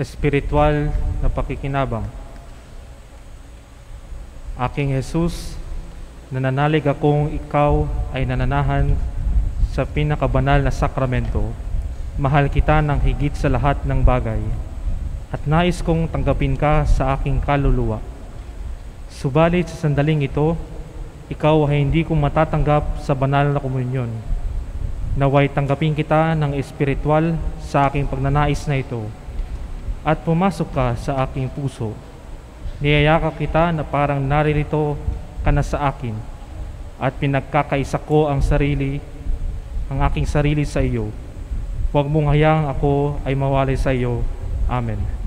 Espiritual na pakikinabang. Aking Jesus, nananalig akong ikaw ay nananahan sa pinakabanal na sakramento. Mahal kita ng higit sa lahat ng bagay at nais kong tanggapin ka sa aking kaluluwa. Subalit sa sandaling ito, ikaw ay hindi ko matatanggap sa banal na komunyon. Naway tanggapin kita ng espiritual sa aking pagnanais na ito at pumasok ka sa aking puso. Niyayakap kita na parang naririto ka na sa akin at pinagkakaisa ko ang aking sarili sa iyo. Huwag mong hayaang ako ay mawalay sa iyo. Amen.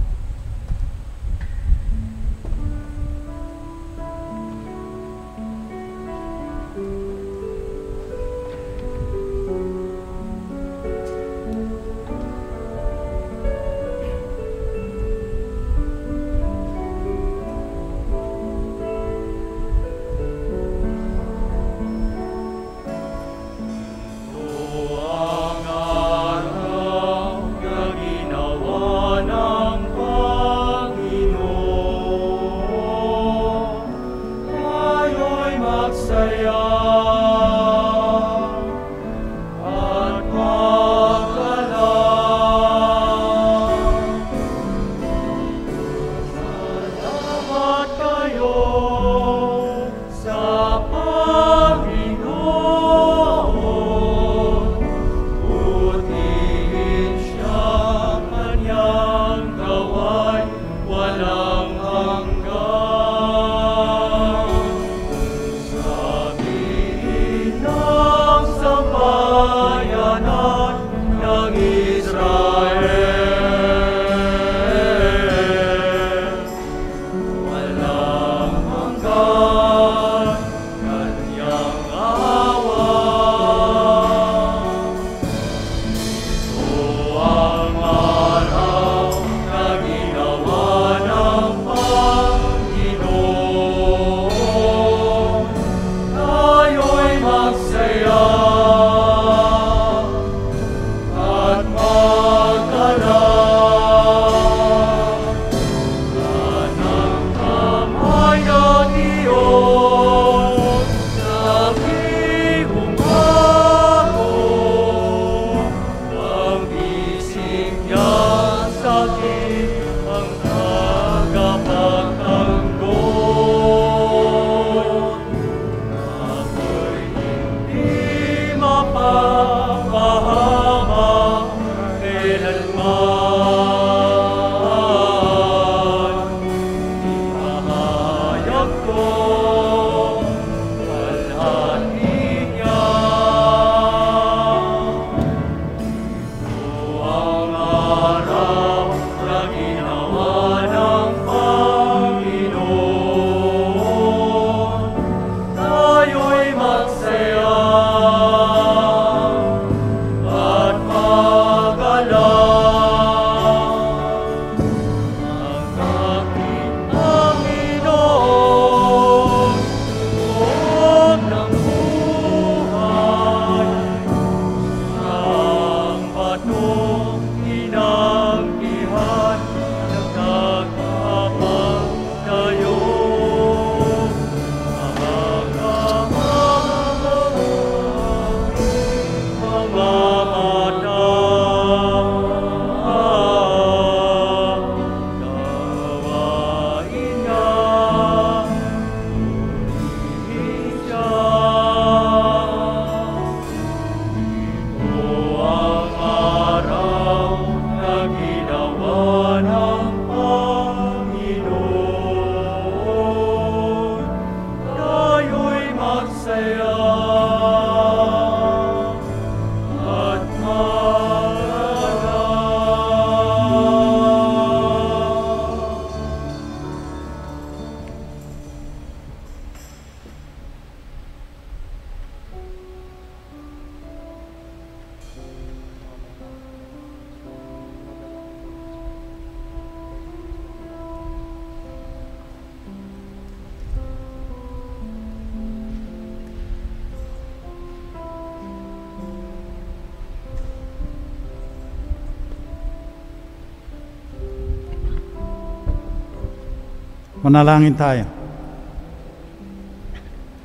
Manalangin tayo.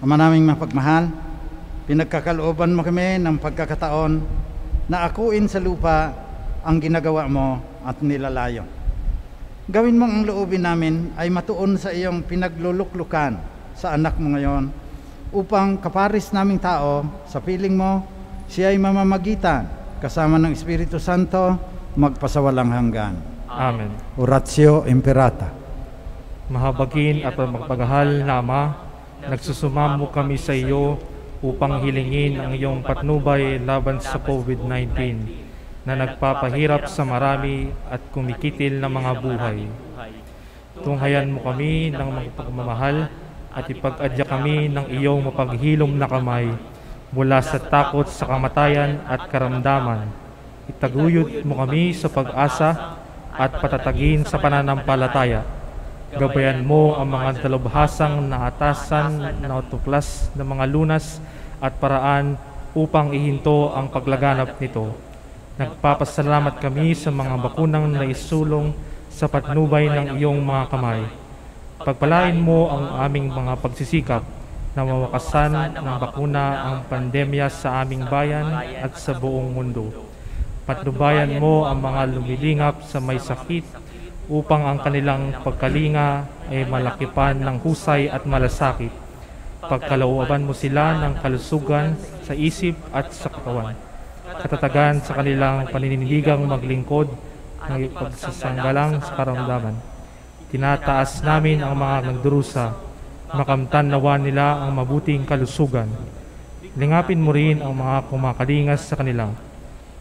Ama naming mapagmahal, pinagkakalooban mo kami ng pagkakataon na akuin sa lupa ang ginagawa mo at nilalayo. Gawin mo ang loobin namin ay matuon sa iyong pinagluluklukan sa anak mo ngayon, upang kaparis naming tao sa piling mo, siya ay mamamagitan kasama ng Espiritu Santo magpasawalang hanggan. Amen. Oratio Imperata. Mahabagin at magpagahal na Ama, nagsusumamo kami sa iyo upang hilingin ang iyong patnubay laban sa COVID-19 na nagpapahirap sa marami at kumikitil na mga buhay. Tunghayan mo kami ng magpagmamahal at ipag-adya kami ng iyong mapaghilom na kamay mula sa takot sa kamatayan at karamdaman. Itaguyod mo kami sa pag-asa at patatagin sa pananampalataya. Gabayan mo ang mga dalubhasang naatasan na tuklas ng mga lunas at paraan upang ihinto ang paglaganap nito. Nagpapasalamat kami sa mga bakunang naisulong sa patnubay ng iyong mga kamay. Pagpalain mo ang aming mga pagsisikap na mawakasan ng bakuna ang pandemya sa aming bayan at sa buong mundo. Patnubayan mo ang mga lumilingap sa may sakit upang ang kanilang pagkalinga ay malakipan ng husay at malasakit. Pagkalooban mo sila ng kalusugan sa isip at sa katawan. Katatagan sa kanilang paninindigang maglingkod ng pagsasanggalang sa karamdaman. Tinataas namin ang mga nagdurusa, makamtan nawa nila ang mabuting kalusugan. Lingapin mo rin ang mga kumakalingas sa kanila.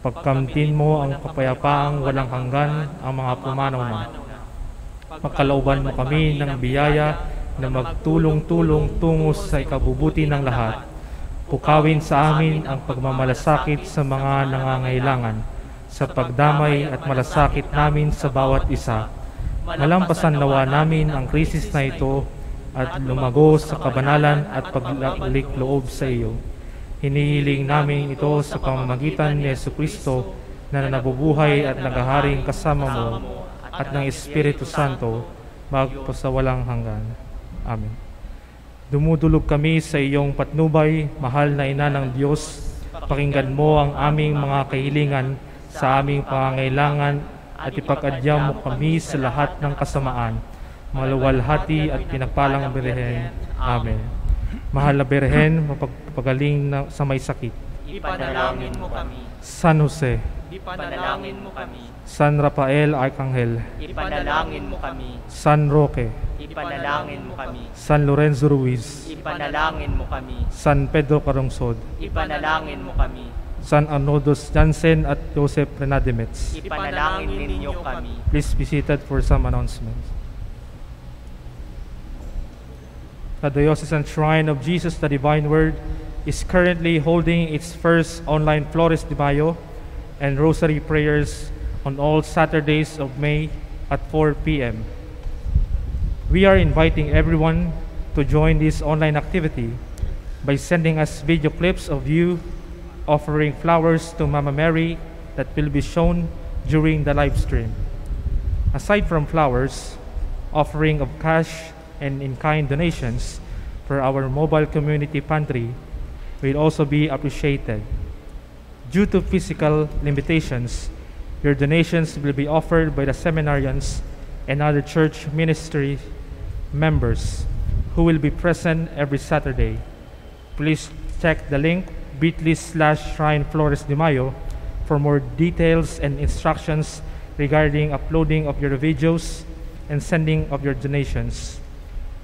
Pagkamtin mo ang kapayapaang walang hanggan ang mga pumanaw na. Pagkalooban mo kami ng biyaya na magtulong-tulong tungo sa ikabubuti ng lahat. Pukawin sa amin ang pagmamalasakit sa mga nangangailangan, sa pagdamay at malasakit namin sa bawat isa. Malampasan nawa namin ang krisis na ito at lumago sa kabanalan at pagbalik loob sa iyo. Hinihiling namin ito sa pamamagitan ni Jesucristo na nabubuhay at naghaharing kasama mo at ng Espiritu Santo magpasawalang hanggan. Amen. Dumudulog kami sa iyong patnubay, mahal na Ina ng Diyos. Pakinggan mo ang aming mga kahilingan sa aming pangangailangan at ipag-adya mo kami sa lahat ng kasamaan. Maluwalhati at pinagpalang Birhen. Amen. Mahal na Birhen, mapagpagaling sa may sakit. Ipanalangin mo kami. San Jose, Ipanalangin mo kami. San Rafael Arcangel, Ipanalangin mo kami. San Roque, Ipanalangin mo kami. San Lorenzo Ruiz, Ipanalangin mo kami. San Pedro Carongsod, Ipanalangin mo kami. San Arnoldos Jansen at Joseph Renadimets. Ipanalangin ninyo kami. Please be seated for some announcements. The Diocesan Shrine of Jesus the Divine Word is currently holding its first online Flores de Mayo and Rosary prayers on all Saturdays of May at 4 p.m. We are inviting everyone to join this online activity by sending us video clips of you offering flowers to Mama Mary that will be shown during the live stream. Aside from flowers, offering of cash and in-kind donations for our mobile community pantry will also be appreciated. Due to physical limitations, your donations will be offered by the seminarians and other church ministry members who will be present every Saturday. Please check the link bit.ly/Shrine Flores de Mayo for more details and instructions regarding uploading of your videos and sending of your donations.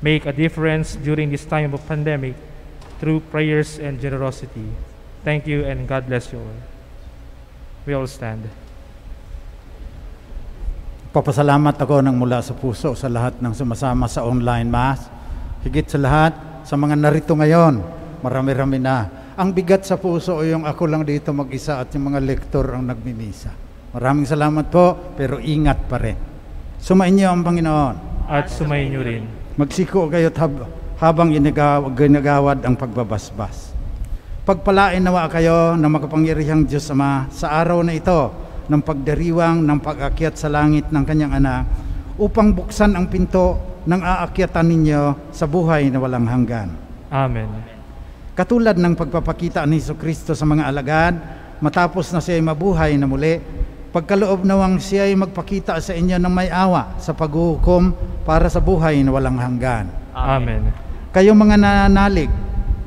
Make a difference during this time of pandemic through prayers and generosity. Thank you and God bless you all. We all stand. Papasalamat ako ng mula sa puso sa lahat ng sumasama sa online mass. Higit sa lahat, sa mga narito ngayon, marami-rami na. Ang bigat sa puso ay yung ako lang dito mag-isa at yung mga lektor ang nagmimisa. Maraming salamat po, pero ingat pa rin. Sumainyo ang Panginoon. At sumayin niyo rin. Magsiko kayo habang ginagawad ang pagbabasbas. Pagpalain nawa kayo ng makapangyarihang Diyos Ama sa araw na ito ng pagdiriwang ng pag-akyat sa langit ng kanyang anak upang buksan ang pinto ng aakyatan ninyo sa buhay na walang hanggan. Amen. Katulad ng pagpapakita ni Jesucristo sa mga alagad, matapos na siya'y mabuhay na muli, pagkaloob nawang siya'y magpakita sa inyo ng may awa sa paghuhukom para sa buhay na walang hanggan. Amen. Kayong mga nananalig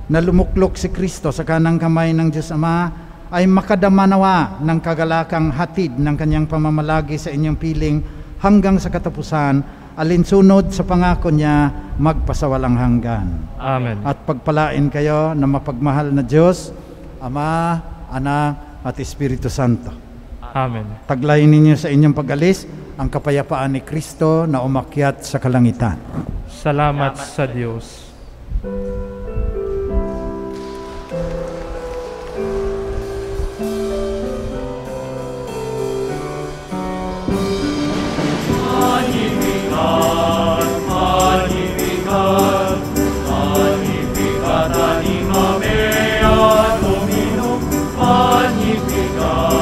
na lumuklok si Kristo sa kanang kamay ng Diyos Ama ay makadamanawa ng kagalakang hatid ng kanyang pamamalagi sa inyong piling hanggang sa katapusan, alinsunod sa pangako niya magpasawalang hanggan. Amen. At pagpalain kayo na mapagmahal na Diyos, Ama, Anak, at Espiritu Santo. Amen. Taglayin ninyo sa inyong pag-alis ang kapayapaan ni Kristo na umakyat sa kalangitan. Salamat sa Diyos. Magnificat anima mea Dominum, magnificat